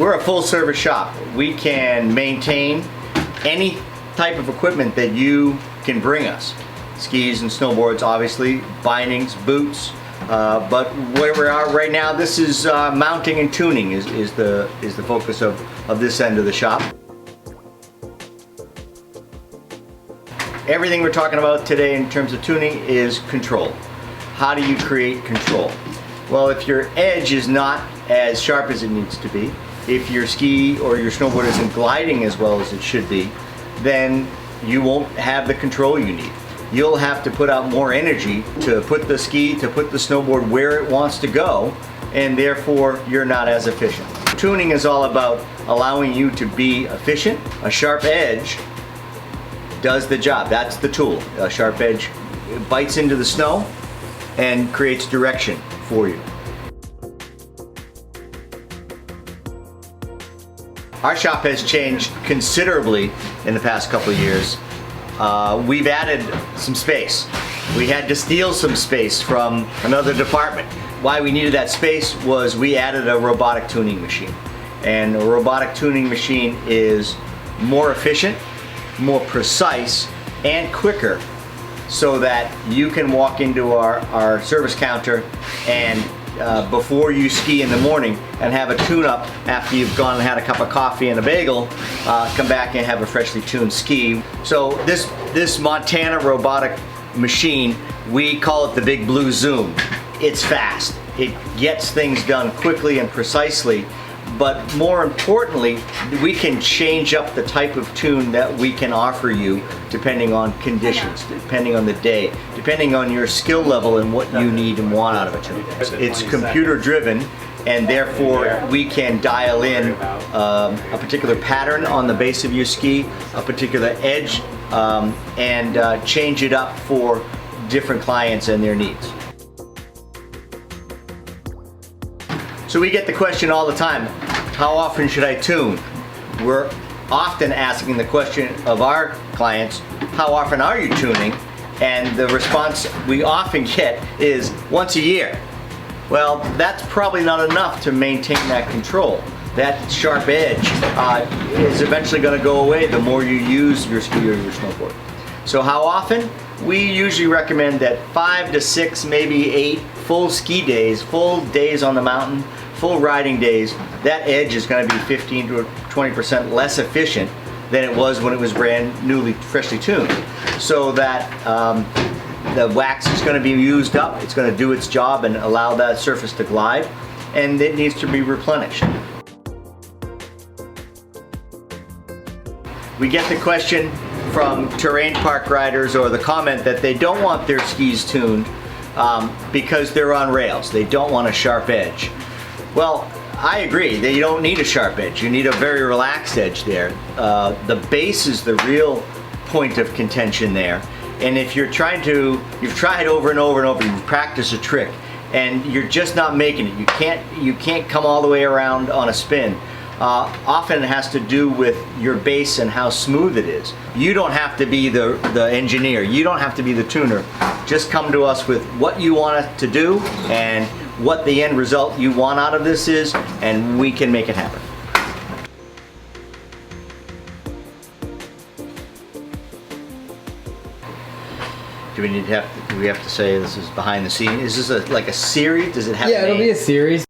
We're a full service shop. We can maintain any type of equipment that you can bring us. Skis and snowboards, obviously, bindings, boots, but where we are right now, this is mounting and tuning is the focus of this end of the shop. Everything we're talking about today in terms of tuning is control. How do you create control? Well, if your edge is not as sharp as it needs to be, if your ski or your snowboard isn't gliding as well as it should be, then you won't have the control you need. You'll have to put out more energy to put the ski, to put the snowboard where it wants to go, and therefore you're not as efficient. Tuning is all about allowing you to be efficient. A sharp edge does the job. That's the tool. A sharp edge bites into the snow and creates direction for you. Our shop has changed considerably in the past couple of years. We've added some space. We had to steal some space from another department. Why we needed that space was we added a robotic tuning machine. And a robotic tuning machine is more efficient, more precise, and quicker, so that you can walk into our service counter and before you ski in the morning and have a tune-up after you've gone and had a cup of coffee and a bagel, come back and have a freshly tuned ski. So this Montana robotic machine, we call it the Big Blue Zoom. It's fast. It gets things done quickly and precisely, but more importantly, we can change up the type of tune that we can offer you depending on conditions, depending on the day, depending on your skill level and what you need and want out of a tune. It's computer driven, and therefore we can dial in a particular pattern on the base of your ski, a particular edge, and change it up for different clients and their needs. So we get the question all the time, how often should I tune? We're often asking the question of our clients, how often are you tuning? And the response we often get is once a year. Well, that's probably not enough to maintain that control. That sharp edge is eventually going to go away the more you use your ski or your snowboard. So how often? We usually recommend that 5 to 6, maybe 8 full ski days, full days on the mountain, full riding days. That edge is going to be 15 to 20% less efficient than it was when it was brand newly, freshly tuned. So that the wax is going to be used up, it's going to do its job and allow that surface to glide, and it needs to be replenished. We get the question from terrain park riders, or the comment that they don't want their skis tuned because they're on rails. They don't want a sharp edge. Well, I agree that you don't need a sharp edge. You need a very relaxed edge there. The base is the real point of contention there. And if you've tried over and over and over, you've practiced a trick, and you're just not making it. You can't come all the way around on a spin. Often it has to do with your base and how smooth it is. You don't have to be the engineer. You don't have to be the tuner. Just come to us with what you want it to do and what the end result you want out of this is, and we can make it happen. Do we have to say this is behind the scenes? Is this like a series? Does it have a name? Yeah, it'll be a series.